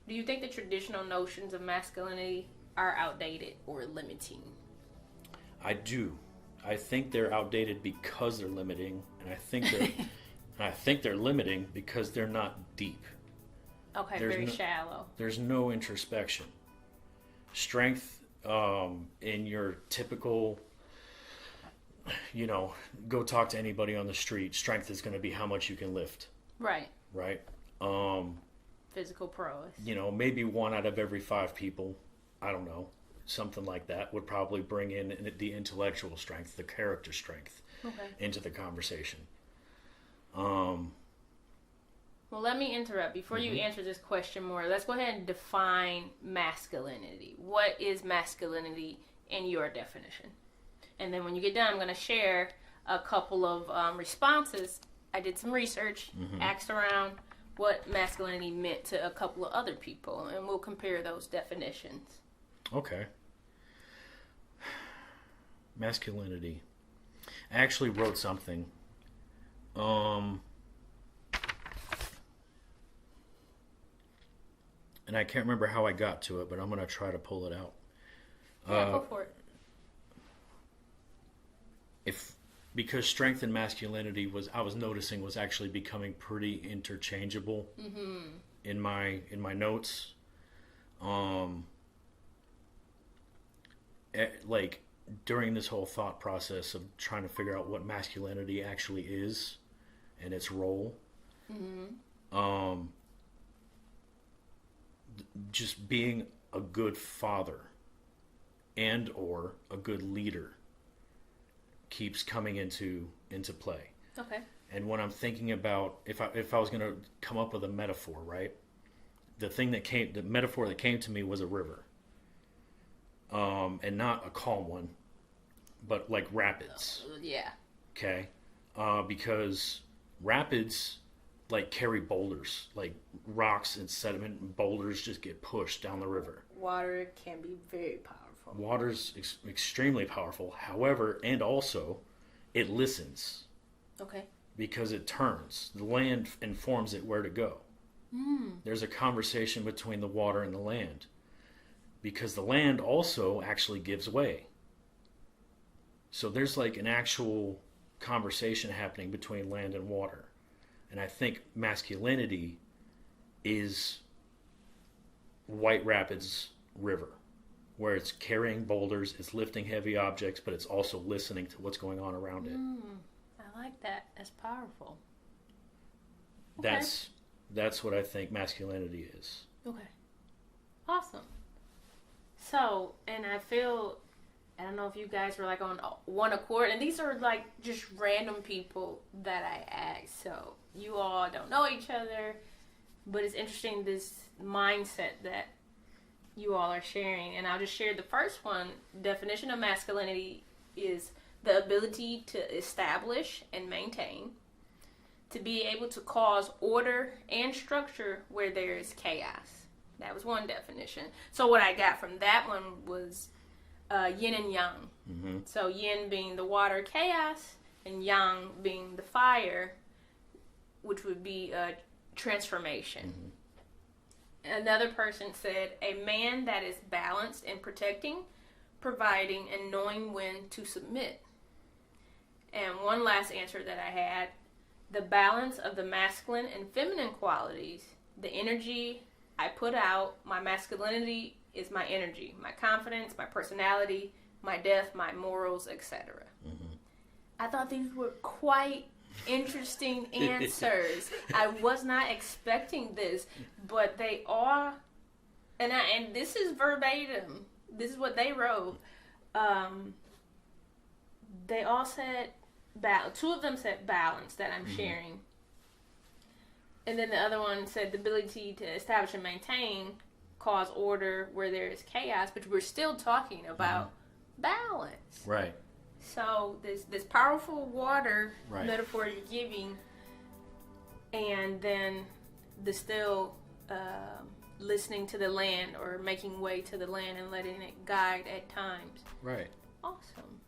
Do you think the traditional notions of masculinity are outdated or limiting? I do. I think they're outdated because they're limiting, and I think they're limiting because they're not deep. Okay, very shallow. There's no introspection. Strength, in your typical, go talk to anybody on the street. Strength is going to be how much you can lift. Right. Right. Physical prowess. Maybe 1 out of every 5 people, I don't know, something like that, would probably bring in the intellectual strength, the character strength, into the conversation. Well, let me interrupt. Before you answer this question more, let's go ahead and define masculinity. What is masculinity in your definition? And then when you get done, I'm going to share a couple of responses. I did some research, asked around what masculinity meant to a couple of other people, and we'll compare those definitions. Okay. Masculinity. I actually wrote something. And I can't remember how I got to it, but I'm going to try to pull it out. Yeah, go for it. Because strength and masculinity I was noticing was actually becoming pretty interchangeable in my notes. During this whole thought process of trying to figure out what masculinity actually is and its role. Just being a good father and or a good leader keeps coming into play. Okay. And when I'm thinking about if I was going to come up with a metaphor, right? The metaphor that came to me was a river. And not a calm one, but like rapids. Yeah. Okay. Because rapids carry boulders, like rocks and sediment and boulders just get pushed down the river. Water can be very powerful. Water's extremely powerful. However, and also, it listens. Okay. Because it turns. The land informs it where to go. There's a conversation between the water and the land. Because the land also actually gives way. So there's an actual conversation happening between land and water. And I think masculinity is White Rapids River, where it's carrying boulders, it's lifting heavy objects, but it's also listening to what's going on around it. I like that. That's powerful. Okay. That's what I think masculinity is. Okay. Awesome. So, and I don't know if you guys were on one accord, and these are just random people that I asked, so you all don't know each other, but it's interesting this mindset that you all are sharing, and I'll just share the first one. Definition of masculinity is the ability to establish and maintain, to be able to cause order and structure where there is chaos. That was one definition. So what I got from that one was yin and yang. So yin being the water chaos, and yang being the fire, which would be transformation. Another person said, a man that is balanced in protecting, providing, and knowing when to submit. And one last answer that I had, the balance of the masculine and feminine qualities, the energy I put out, my masculinity is my energy, my confidence, my personality, my depth, my morals, etc. I thought these were quite interesting answers. I was not expecting this, but they are, and this is verbatim. This is what they wrote. They all said two of them said balance that I'm sharing. And then the other one said the ability to establish and maintain, cause order where there is chaos, but we're still talking about balance. Right. So this powerful water metaphor you're giving, and then the still listening to the land or making way to the land and letting it guide at times. Right. Awesome.